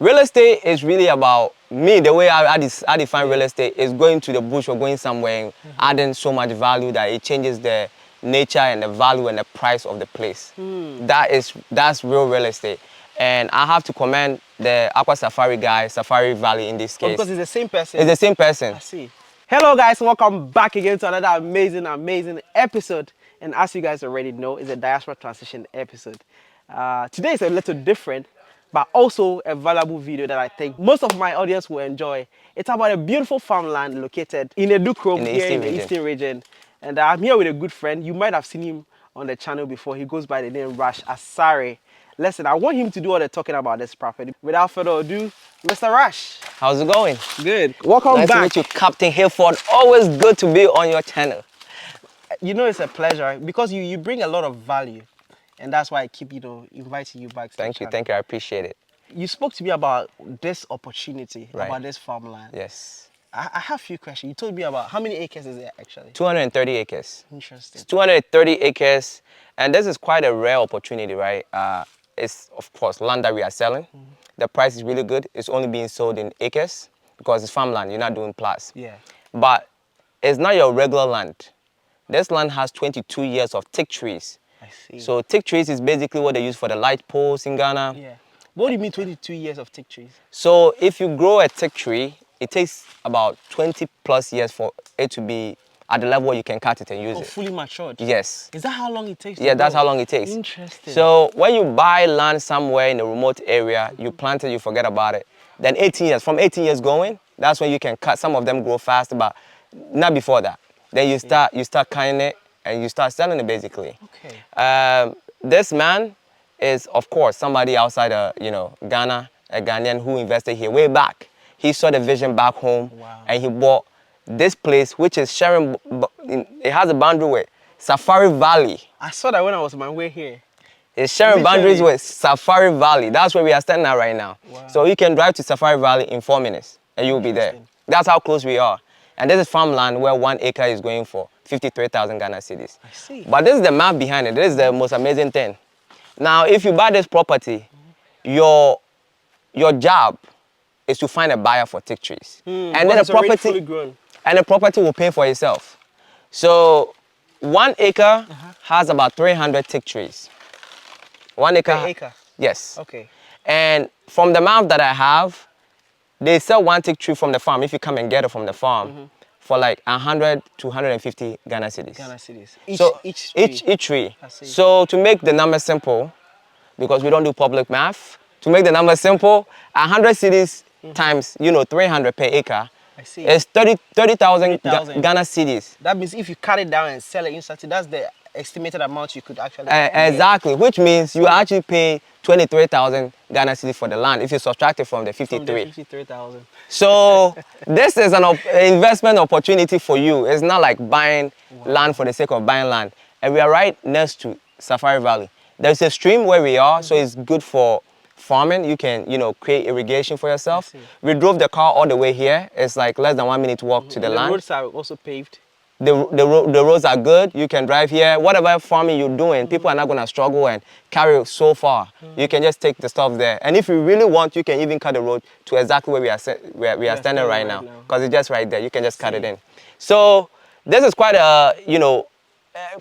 Real estate is really about me. The way I define real estate is going to the bush or going somewhere and adding so much value that it changes the nature and the value and the price of the place. That's real estate. And I have to commend the Aqua Safari guy, Safari Valley in this case. Because it's the same person. It's the same person. I see. Hello guys, and welcome back again to another amazing episode. And as you guys already know, it's a Diaspora Transition episode. Today is a little different, but also a valuable video that I think most of my audience will enjoy. It's about a beautiful farmland located in Edukrom here in the Eastern region. And I'm here with a good friend. You might have seen him on the channel before. He goes by the name Rash Asare. Listen, I want him to do all the talking about this property. Without further ado, Mr. Rash. How's it going? Good. Welcome back. Nice to meet you, Captain Hilford. Always good to be on your channel. You know, it's a pleasure because you bring a lot of value. And that's why I keep, inviting you back. Thank you. I appreciate it. You spoke to me about this opportunity, about this farmland. Yes. I have a few questions. You told me about how many acres is it actually? 230 acres. Interesting. It's 230 acres. And this is quite a rare opportunity, right? It's, of course, land that we are selling. The price is really good. It's only being sold in acres because it's farmland. You're not doing plots. Yeah. But it's not your regular land. This land has 22 years of teak trees. I see. So teak trees is basically what they use for the light poles in Ghana. Yeah. What do you mean 22 years of teak trees? So if you grow a teak tree, it takes about 20 plus years for it to be at the level where you can cut it and use it. Fully matured? Yes. Is that how long it takes? Yeah, that's how long it takes. Interesting. So when you buy land somewhere in a remote area, you plant it, you forget about it. Then 18 years, from 18 years going, that's when you can cut. Some of them grow fast, but not before that. Then you start cutting it and you start selling it basically. Okay. This man is, of course, somebody outside of, Ghana, a Ghanaian who invested here way back. He saw the vision back home. Wow. And he bought this place, which is sharing, it has a boundary with Safari Valley. I saw that when I was on my way here. It's sharing boundaries with Safari Valley. That's where we are standing at right now. Wow. So you can drive to Safari Valley in 4 minutes and you'll be there. That's how close we are. And this is farmland where 1 acre is going for 53,000 Ghana cedis. I see. But this is the math behind it. This is the most amazing thing. Now, if you buy this property, your job is to find a buyer for teak trees. And then the property fully grown. And the property will pay for itself. So 1 acre has about 300 teak trees. 1 acre. Per acre? Yes. Okay. And from the math that I have, they sell 1 teak tree from the farm, if you come and get it from the farm, for like 100 to 150 Ghana cedis. Ghana cedis. Each tree. So to make the number simple, because we don't do public math, to make the number simple, 100 cedis times, 300 per acre, I see. It's 30,000 Ghana cedis. That means if you cut it down and sell it instantly, that's the estimated amount you could actually exactly, which means you actually pay 23,000 Ghana cedis for the land if you subtract it from the 53. From the 53,000. So this is an investment opportunity for you. It's not like buying land for the sake of buying land. And we are right next to Safari Valley. There's a stream where we are, so it's good for farming. You can, create irrigation for yourself. We drove the car all the way here. It's like less than 1 minute walk to the land. The roads are also paved. The roads are good. You can drive here. Whatever farming you're doing, people are not going to struggle and carry so far. You can just take the stuff there. And if you really want, you can even cut the road to exactly where we are standing right now. Because it's just right there. You can just cut it in. So this is quite a,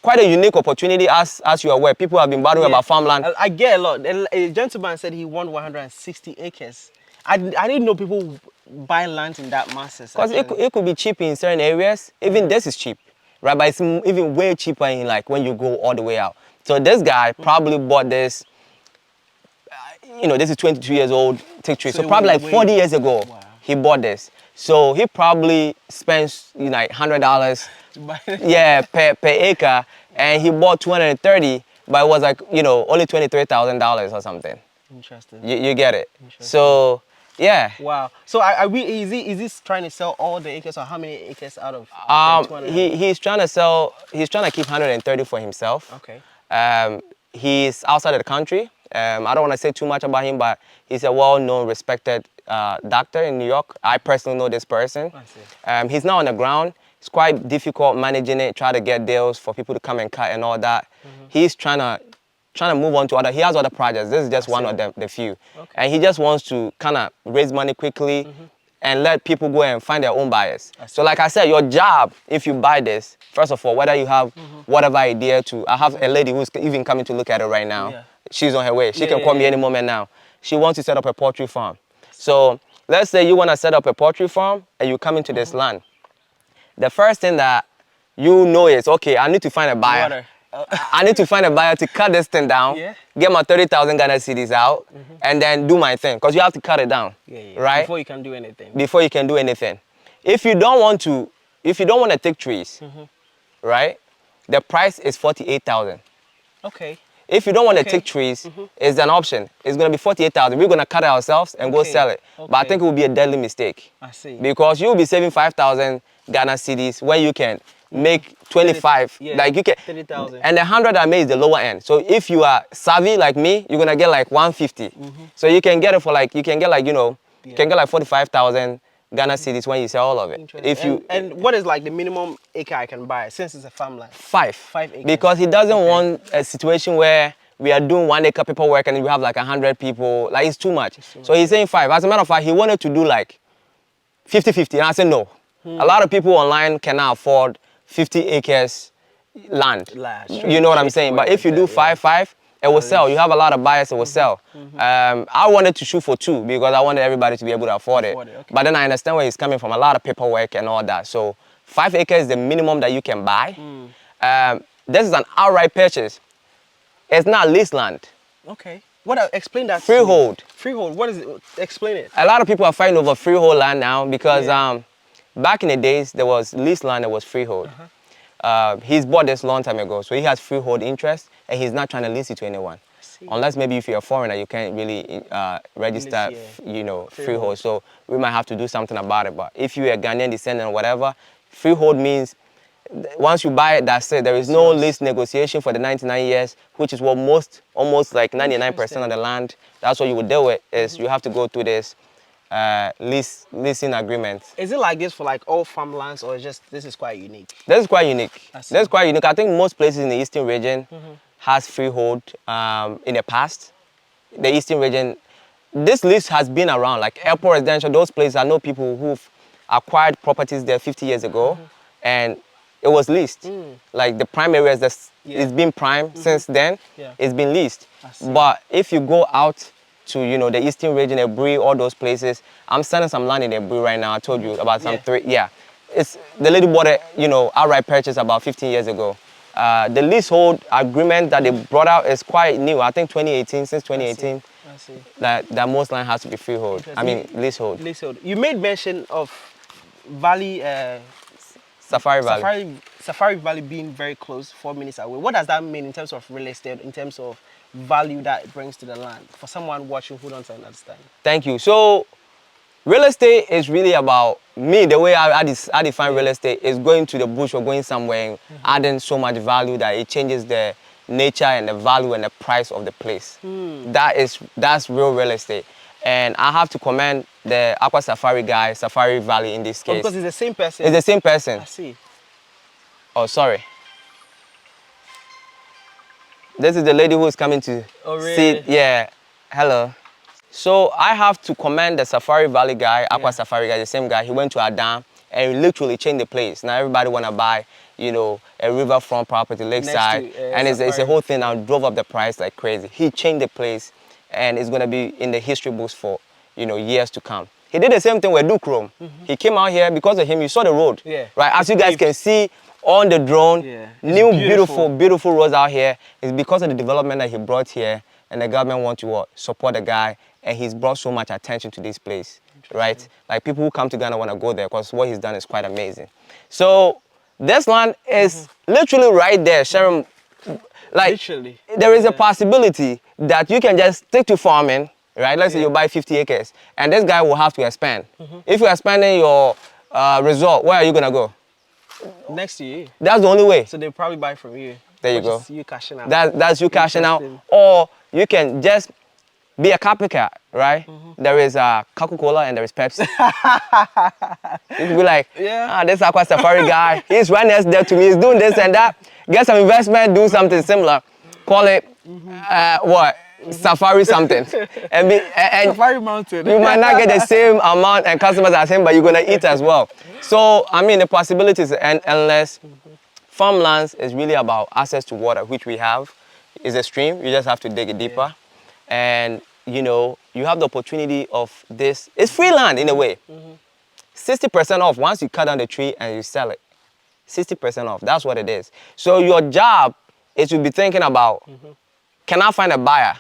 quite a unique opportunity as you are aware. People have been battling about farmland. I get a lot. A gentleman said he won 160 acres. I didn't know people buy land in that masses. Because it could be cheap in certain areas. Even this is cheap, right? But it's even way cheaper in like when you go all the way out. So this guy probably bought this, this is 22 years old teak tree. So probably like 40 years ago, he bought this. So he probably spends like $100 per acre, and he bought 230, but it was like, only $23,000 or something. Interesting. You get it. So yeah. Wow. So is he trying to sell all the acres, or how many acres out of? He's trying to keep 130 for himself. Okay. He's outside of the country. I don't want to say too much about him, but he's a well-known, respected doctor in New York. I personally know this person. I see. He's not on the ground. It's quite difficult managing it, try to get deals for people to come and cut and all that. He's trying trying to move on to other. He has other projects. This is just one of them, the few. Okay. And he just wants to kind of raise money quickly and let people go and find their own buyers. So like I said, your job, if you buy this, first of all, whether you have whatever idea to, I have a lady who's even coming to look at it right now. Yeah. She's on her way. She can call me any moment now. She wants to set up a poultry farm. So let's say you want to set up a poultry farm and you come into this land. The first thing that you know is, okay, I need to find a buyer. I need to find a buyer to cut this thing down, get my 30,000 Ghana cedis out, and then do my thing. Because you have to cut it down, right? Before you can do anything. Before you can do anything. If you don't want to take trees, right? The price is 48,000. Okay. If you don't want to take trees, it's an option. It's going to be 48,000. We're going to cut it ourselves and go sell it. But I think it will be a deadly mistake. I see. Because you'll be saving 5,000 Ghana cedis when you can make 25. Like you can 30,000. And the 100 I made is the lower end. So if you are savvy like me, you're going to get like 150. So you can get it for like, you can get like, you know, you can get like 45,000 Ghana cedis when you sell all of it. If you and what is like the minimum acre I can buy since it's a farmland? 5 acres. Because he doesn't want a situation where we are doing 1 acre paperwork and we have like 100 people. Like it's too much. So he's saying 5. As a matter of fact, he wanted to do like 50-50. And I said no. A lot of people online cannot afford 50 acres land. You know what I'm saying? But if you do 5-5, it will sell. You have a lot of buyers, it will sell. I wanted to shoot for 2 because I wanted everybody to be able to afford it. But then I understand where he's coming from, a lot of paperwork and all that. So 5 acres is the minimum that you can buy. This is an outright purchase. It's not leased land. Okay. Explain that. Freehold. Freehold. What is it? Explain it. A lot of people are fighting over freehold land now because back in the days there was leased land that was freehold. He's bought this long time ago, so he has freehold interest and he's not trying to lease it to anyone. Unless maybe if you're a foreigner, you can't really register, you know, freehold. So we might have to do something about it. But if you're a Ghanaian descendant or whatever, freehold means once you buy it, that's it. There is no lease negotiation for the 99 years, which is what almost like 99% of the land, that's what you would deal with, is you have to go through this leasing agreement. Is it like this for like all farmlands, or just this is quite unique? This is quite unique. This is quite unique. I think most places in the eastern region has freehold in the past. The eastern region, this lease has been around, like airport residential, those places. I know people who've acquired properties there 50 years ago, and it was leased. Like the prime areas, it's been prime since then. It's been leased. But if you go out to, you know, the eastern region, Ebri, all those places, I'm selling some land in Ebri right now. I told you about some it's the lady bought it, you know, outright purchase about 15 years ago. The leasehold agreement that they brought out is quite new. I think 2018, since 2018, I see. That most land has to be freehold. I mean, leasehold. Leasehold. You made mention of Valley. Safari Valley. Safari Valley being very close, 4 minutes away. What does that mean in terms of real estate, in terms of value that it brings to the land for someone watching who don't understand? Thank you. So real estate is really about me. The way I define real estate is going to the bush or going somewhere and adding so much value that it changes the nature and the value and the price of the place. That's real estate. And I have to commend the Aqua Safari guy, Safari Valley in this case. Because it's the same person. It's the same person. I see. Oh, sorry. This is the lady who is coming to see. Yeah. Hello. So I have to commend the Safari Valley guy, Aqua Safari guy, the same guy. He went to Adam and he literally changed the place. Now everybody want to buy, you know, a riverfront property, lakeside, and it's a whole thing. I drove up the price like crazy. He changed the place, and it's gonna be in the history books for, you know, years to come. He did the same thing with Dukrom. He came out here because of him. You saw the road, right? As you guys can see on the drone, new beautiful roads out here. It's because of the development that he brought here, and the government want to support the guy, and he's brought so much attention to this place, right? Like people who come to Ghana want to go there because what he's done is quite amazing. So this land is literally right there, sharing. Like there is a possibility that you can just stick to farming, right? Let's say you buy 50 acres, and this guy will have to expand. If you're expanding your resort, where are you gonna go? Next to you. That's the only way. So they'll probably buy from you. There you go. You cashing out. That's you cashing out, or you can just be a copycat, right? There is Coca-Cola and there is Pepsi. You can be like, this Aqua Safari guy, he's right next there to me, he's doing this and that. Get some investment, do something similar. Call it what? Safari something. And Safari Mountain. you might not get the same amount and customers as him, but you're gonna eat as well. So, I mean, the possibilities are endless. Farmlands is really about access to water, which we have. It's a stream, you just have to dig it deeper. And, you know, you have the opportunity of this. It's free land in a way. 60% off once you cut down the tree and you sell it. 60% off, that's what it is. So your job is to be thinking about, can I find a buyer?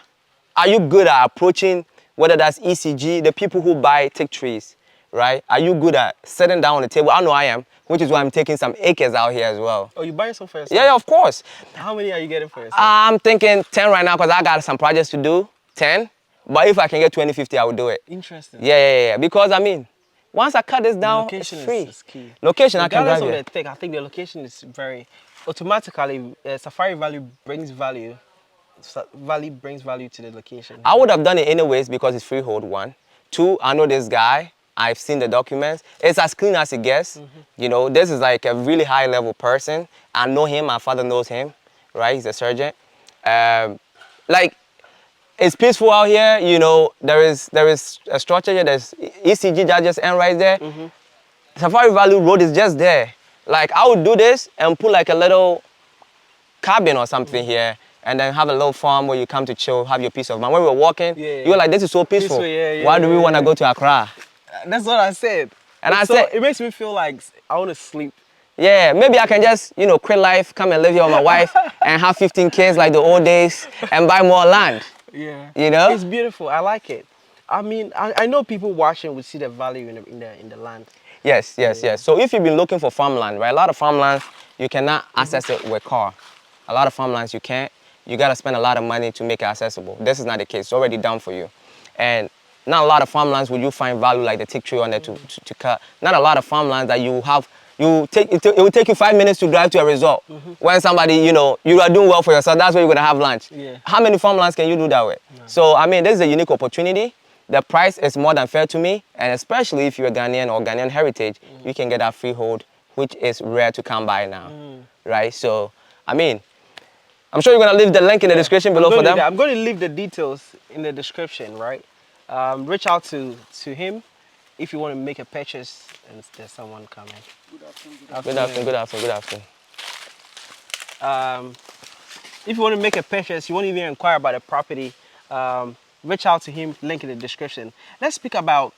Are you good at approaching, whether that's ECG, the people who buy Teak Trees, right? Are you good at sitting down on the table? I know I am, which is why I'm taking some acres out here as well. Oh, you buying some for yourself? Yeah, of course. How many are you getting for yourself? I'm thinking 10 right now because I got some projects to do, 10. But if I can get 20, 50, I will do it. Interesting. Yeah. Because, I mean, once I cut this down, it's free. Is key. Location, I can drive Regardless here. of the tech, I think the location is very, automatically, Safari Valley brings value. Valley brings value to the location. I would have done it anyways because it's freehold, 1. 2, I know this guy. I've seen the documents. It's as clean as it gets. You know, this is like a really high level person. I know him, my father knows him, right? He's a surgeon. Like, it's peaceful out here. You know, there is a structure here. There's ECG that just end right there. Safari Valley Road is just there. Like, I would do this and put like a little cabin or something here, and then have a little farm where you come to chill, have your peace of mind. When we were walking, you were like, this is so peaceful. Why do we want to go to Accra? That's what I said. And I so said, it makes me feel like I want to sleep. Yeah, maybe I can just, you know, quit life, come and live here with my wife, and have 15 kids like the old days, and buy more land. Yeah. You know? It's beautiful. I like it. I mean, I know people watching would see the value in the land. Yes. So if you've been looking for farmland, right? A lot of farmlands, you cannot access it with car. A lot of farmlands you can't. You got to spend a lot of money to make it accessible. This is not the case. It's already done for you. And not a lot of farmlands will you find value like the teak tree on there to cut. Not a lot of farmlands that you have. It will take you 5 minutes to drive to a resort. When somebody, you know, you are doing well for yourself, that's where you're going to have lunch. How many farmlands can you do that with? So, I mean, this is a unique opportunity. The price is more than fair to me, and especially if you're a Ghanaian or Ghanaian heritage, you can get that freehold, which is rare to come by now, right? So, I mean, I'm sure you're going to leave the link in the description below for them. I'm going to leave the details in the description, right? Reach out to him if you want to make a purchase and there's someone coming. Good afternoon. If you want to make a purchase, you want to even inquire about a property, reach out to him, link in the description. Let's speak about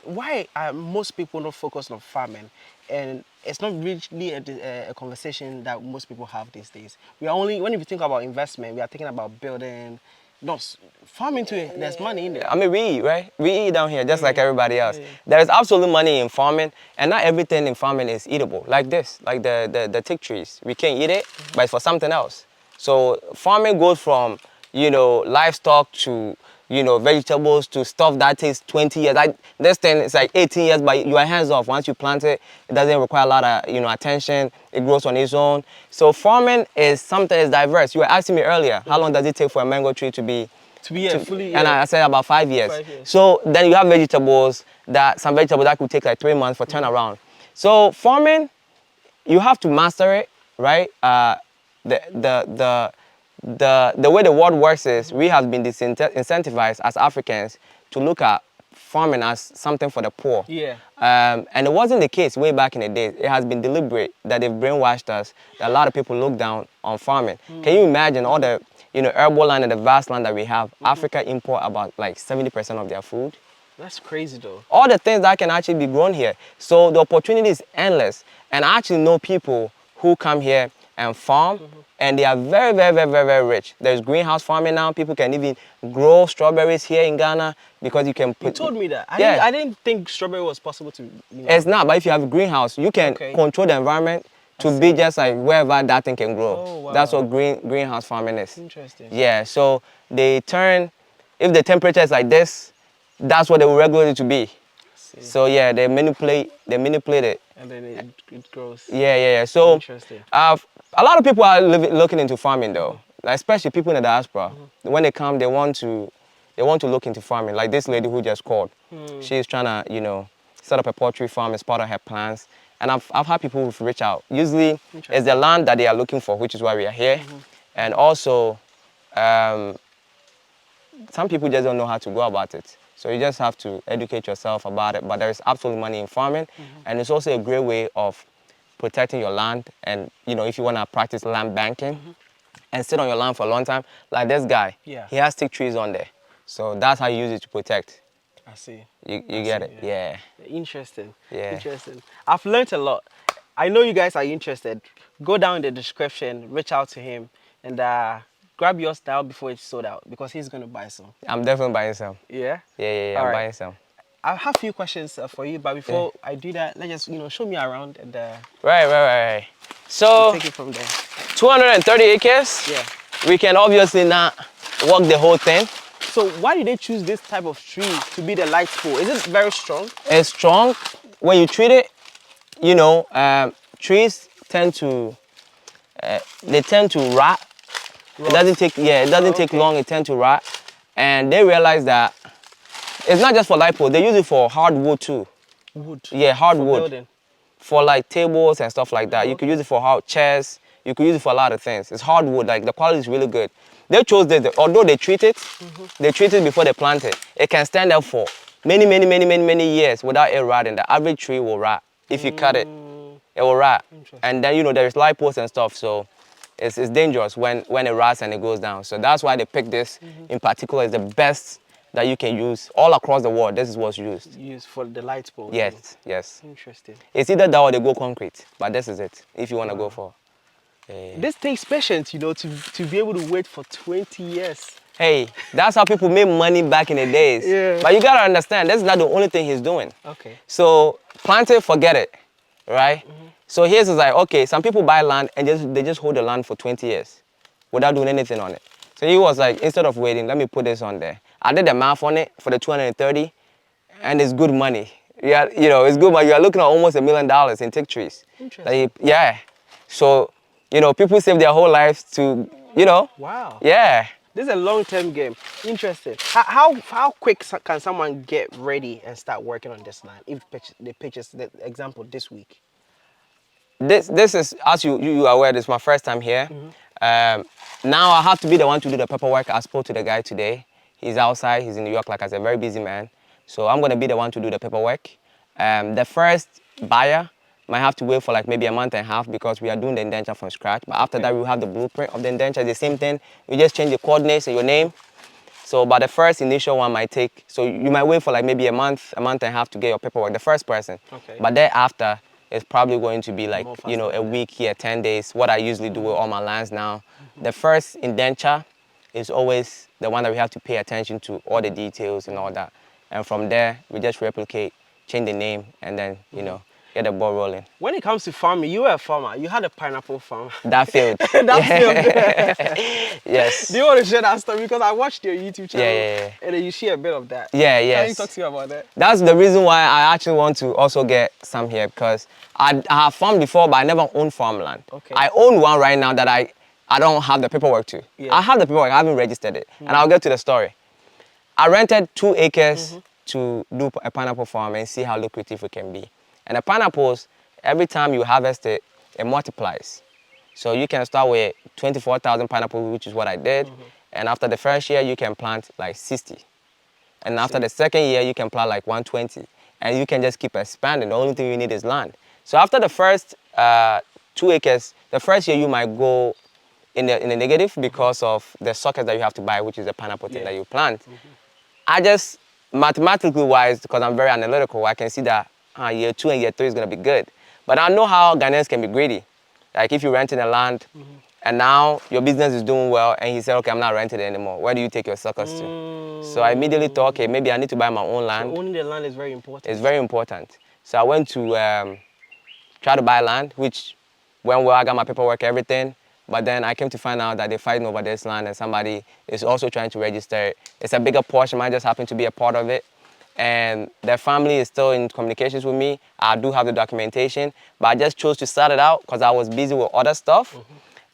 why most people don't focus on farming, and it's not really a conversation that most people have these days. We are only, when you think about investment, we are thinking about building. No, farming too, there's money in there. I mean, we eat, right? We eat down here just like everybody else. There is absolute money in farming, and not everything in farming is eatable. Like this, like the teak trees. We can't eat it, but it's for something else. So farming goes from, you know, livestock to, you know, vegetables to stuff that takes 20 years. This thing is like 18 years, but you are hands off. Once you plant it, it doesn't require a lot of, you know, attention. It grows on its own. So farming is something that's diverse. You were asking me earlier, how long does it take for a mango tree to be fully? And I said about 5 years. 5 years. So then you have vegetables some vegetables that could take like 3 months for turnaround. So farming, you have to master it, right? The way the world works is we have been incentivized as Africans to look at farming as something for the poor. And it wasn't the case way back in the days. It has been deliberate that they've brainwashed us that a lot of people look down on farming. Can you imagine all the, you know, herbal land and the vast land that we have? Africa import about like 70% of their food. That's crazy though. All the things that can actually be grown here. So the opportunity is endless. And I actually know people who come here and farm, and they are very, very, very, very, very rich. There's greenhouse farming now. People can even grow strawberries here in Ghana because you can put... You told me that. I didn't think strawberry was possible to... You know. It's not, but if you have a greenhouse, you can control the environment to be just like wherever that thing can grow. Oh, wow. That's what greenhouse farming is. Interesting. Yeah, so they turn... If the temperature is like this, that's what they will regulate it to be. So yeah, they manipulate it. And then it grows. Yeah. So interesting. A lot of people are looking into farming though, like especially people in the diaspora. When they come, they want to look into farming. Like this lady who just called, she's trying to, you know, set up a poultry farm as part of her plans. And I've had people who've reached out. Usually, it's the land that they are looking for, which is why we are here. And also, some people just don't know how to go about it. So you just have to educate yourself about it. But there is absolute money in farming, and it's also a great way of protecting your land. And you know, if you want to practice land banking and sit on your land for a long time, like this guy, he has teak trees on there. So that's how you use it to protect. I see. You get it? Yeah. Interesting. Yeah. Interesting. I've learned a lot. I know you guys are interested. Go down in the description, reach out to him, and grab yours now before it's sold out because he's going to buy some. I'm definitely buying some. Yeah? Yeah, All I'm right. buying some. I have a few questions for you, but before I do that, let's just, show me around and Right. So, take it from there. 230 acres. Yeah. We can obviously not work the whole thing. So why did they choose this type of tree to be the light pole? Is it very strong? It's strong. When you treat it, you know, trees tend to, they tend to rot. It doesn't take, it doesn't take long. It tends to rot, and they realize that it's not just for light pole. They use it for hardwood too. Wood. Yeah, hardwood. For building. For like tables and stuff like that. You could use it for chairs. You could use it for a lot of things. It's hardwood. Like the quality is really good. They chose this. Although they treat it, they treat it before they plant it. It can stand there for many years without it rotting. The average tree will rot. If you cut it, it will rot. And then, you know, there's light posts and stuff. So it's dangerous when it rots and it goes down. So that's why they picked this in particular. It's the best that you can use all across the world. This is what's used. Used for the light pole. Yes, yes. Interesting. It's either that or they go concrete, but this is it. If you want to go for. This takes patience, you know, to be able to wait for 20 years. Hey, that's how people made money back in the days. Yeah. But you gotta understand, that's not the only thing he's doing. Okay. So plant it, forget it, right? So here's like, okay, some people buy land and they just hold the land for 20 years without doing anything on it. So he was like, instead of waiting, let me put this on there. I did the math on it for the 230, and it's good money. Yeah, you know, it's good money. You're looking at almost $1 million in teak trees. Interesting. Yeah. So, you know, people save their whole lives to, you know. Wow. Yeah. This is a long-term game. Interesting. How quick can someone get ready and start working on this land if they purchase the example this week? This is, as you are aware, this is my first time here. Now I have to be the one to do the paperwork. I spoke to the guy today. He's outside. He's in New York, like I said, very busy man. So I'm going to be the one to do the paperwork. The first buyer might have to wait for like maybe a month and a half because we are doing the indenture from scratch. But after that, we'll have the blueprint of the indenture. The same thing. We just change the coordinates and your name. So, but the first initial one might take, so you might wait for like maybe a month and a half to get your paperwork, the first person. Okay. But thereafter, it's probably going to be like, More you know, faster. a week here, 10 days, what I usually do with all my lands now. The first indenture is always the one that we have to pay attention to, all the details and all that. And from there, we just replicate, change the name, and then, you know, get the ball rolling. When it comes to farming, you were a farmer. You had a pineapple farm. That failed. That failed. Yes. Do you want to share that story? Because I watched your YouTube channel Yeah. and then you share a bit of that. Yeah, Can yes. you talk to me about that? That's the reason why I actually want to also get some here, because I have farmed before, but I never owned farmland. Okay. I own one right now that I don't have the paperwork to. Yeah. I have the paperwork, I haven't registered it. And I'll get to the story. I rented 2 acres to do a pineapple farm and see how lucrative it can be. And the pineapples, every time you harvest it, it multiplies. So you can start with 24,000 pineapples, which is what I did. And after the first year, you can plant like 60. And after the second year, you can plant like 120. And you can just keep expanding. The only thing you need is land. So after the first 2 acres, the first year you might go in the negative because of the sockets that you have to buy, which is the pineapple thing that you plant. I just, mathematically wise, because I'm very analytical, I can see that year 2 and year 3 is going to be good. But I know how Ghanaians can be greedy. Like if you're renting a land and now your business is doing well and he said, okay, I'm not renting it anymore. Where do you take your suckers to? So I immediately thought, okay, maybe I need to buy my own land. So owning the land is very important. It's very important. So I went to try to buy land, which went well. I got my paperwork, everything. But then I came to find out that they're fighting over this land and somebody is also trying to register it. It's a bigger portion. I just happen to be a part of it. And their family is still in communications with me. I do have the documentation, but I just chose to start it out because I was busy with other stuff.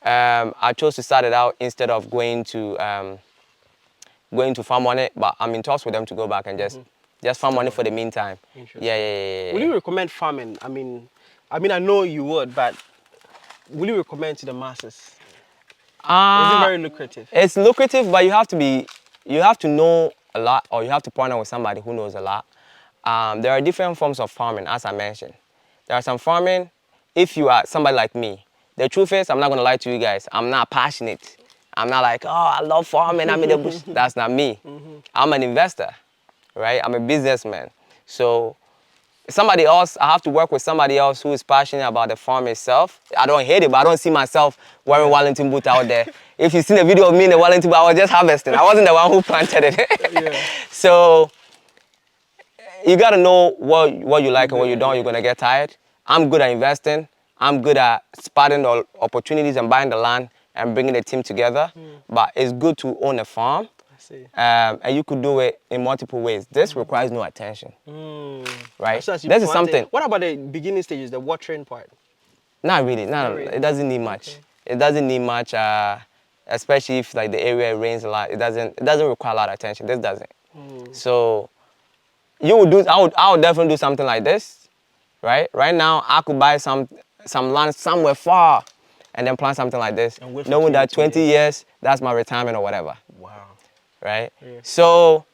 I chose to start it out instead of going to farm on it, but I'm in talks with them to go back and just farm on it for the meantime. Yeah. Would you recommend farming? I mean, I know you would, but will you recommend to the masses? Is it very lucrative? It's lucrative, but you have to know a lot, or you have to partner with somebody who knows a lot. There are different forms of farming, as I mentioned. There are some farming, if you are somebody like me, the truth is, I'm not gonna lie to you guys, I'm not passionate. I'm not like, oh, I love farming, I'm in the bush. That's not me. I'm an investor, right? I'm a businessman. So somebody else, I have to work with somebody else who is passionate about the farm itself. I don't hate it, but I don't see myself wearing Wellington boots out there. If you see the video of me in the Wellington boot, I was just harvesting. I wasn't the one who planted it. So you gotta know what you like and what you don't. You're gonna get tired. I'm good at investing. I'm good at spotting the opportunities and buying the land and bringing the team together. But it's good to own a farm. And you could do it in multiple ways. This requires no attention, right? So this is something. What about the beginning stages, the watering part? Not really. No, it doesn't need much. Okay. It doesn't need much, especially if like the area rains a lot. It doesn't require a lot of attention. This doesn't. So you would do. I would definitely do something like this, right? Right now, I could buy some land somewhere far, and then plant something like this, knowing that 20 years, that's my retirement or whatever. Wow. Right? Yeah. So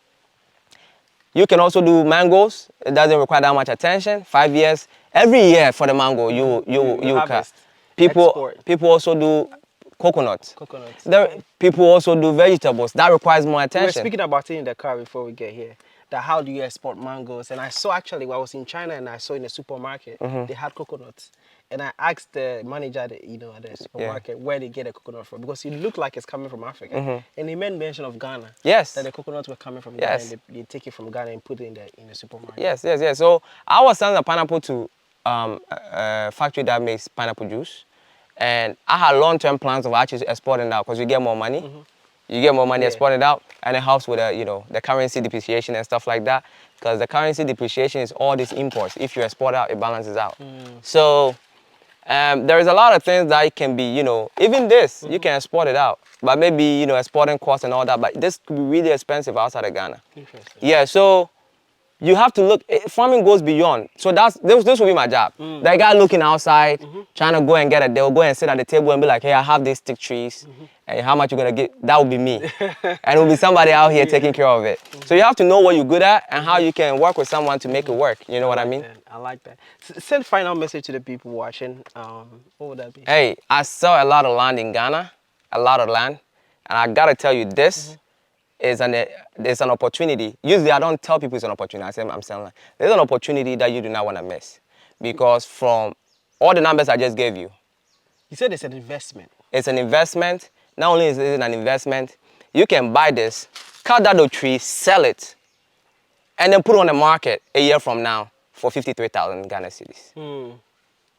you can also do mangoes. It doesn't require that much attention. 5 years. Every year for the mango, you cut. People also do coconuts. People also do vegetables. That requires more attention. We were speaking about it in the car before we get here. That how do you export mangoes? And I saw actually when I was in China and I saw in the supermarket, they had coconuts. And I asked the manager at the supermarket where they get the coconut from, because it looked like it's coming from Africa. And he made mention of Ghana. Yes. That the coconuts were coming from Ghana, and they take it from Ghana and put it in the supermarket. Yes. So I was selling the pineapple to a factory that makes pineapple juice. And I had long-term plans of actually exporting it out, because you get more money. You get more money exporting it out, and it helps with the currency depreciation and stuff like that. Because the currency depreciation is all these imports. If you export out, it balances out. So there is a lot of things that can be, even this, you can export it out. But maybe, exporting costs and all that. But this could be really expensive outside of Ghana. Interesting. Yeah, so you have to look, farming goes beyond. So this will be my job. That guy looking outside, trying to go and get it. They'll go and sit at the table and be like, hey, I have these Teak Trees. And how much you're going to get? That will be me. And it will be somebody out here taking care of it. So you have to know what you're good at and how you can work with someone to make it work. You know what I mean? I like that. Send final message to the people watching. What would that be? Hey, I sell a lot of land in Ghana, a lot of land. And I got to tell you, this is an opportunity. Usually I don't tell people it's an opportunity. I say I'm selling land. There's an opportunity that you do not want to miss. Because from all the numbers I just gave you. You said it's an investment. It's an investment. Not only is it an investment, you can buy this, cut that old tree, sell it, and then put it on the market a year from now for 53,000 Ghana cedis.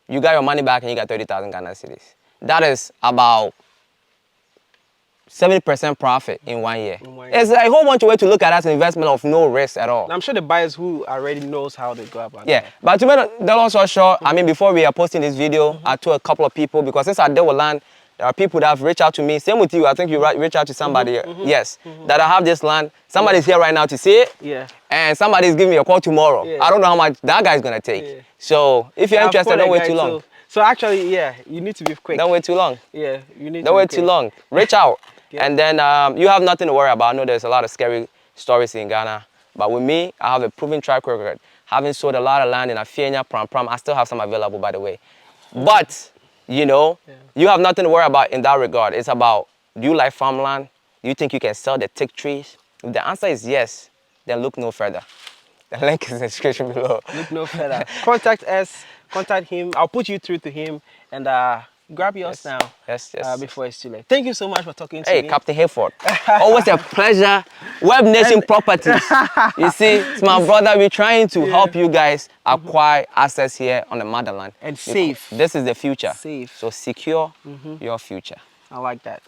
You got your money back and you got 30,000 Ghana cedis. That is about 70% profit in 1 year. It's a whole bunch of ways to look at it as an investment of no risk at all. I'm sure the buyers who already knows how they go about it. Yeah, but to be the long story short, I mean, before we are posting this video, I told a couple of people, because since I deal with land, there are people that have reached out to me. Same with you. I think you reach out to somebody. Yes. That I have this land. Somebody's here right now to see it. Yeah. And somebody's giving me a call tomorrow. Yeah. I don't know how much that guy's going to take. Yeah. So if you're interested, don't wait too long. So actually, you need to be quick. Don't wait too long. Yeah, you need to Don't wait too long. Reach out. And then you have nothing to worry about. I know there's a lot of scary stories in Ghana. But with me, I have a proven track record. Having sold a lot of land in Afienya, Pram. I still have some available, by the way. But you have nothing to worry about in that regard. It's about, do you like farmland? Do you think you can sell the Teak Trees? If the answer is yes, then look no further. The link is in the description below. Look no further. Contact us, contact him. I'll put you through to him, and grab yours now. Yes. Before it's too late. Thank you so much for talking to me. Hey, Captain Hayford. Always a pleasure. Web Nation Properties. You see, it's my brother. We're trying to help you guys acquire assets here on the motherland. And safe. This is the future. Safe. So secure your future. I like that.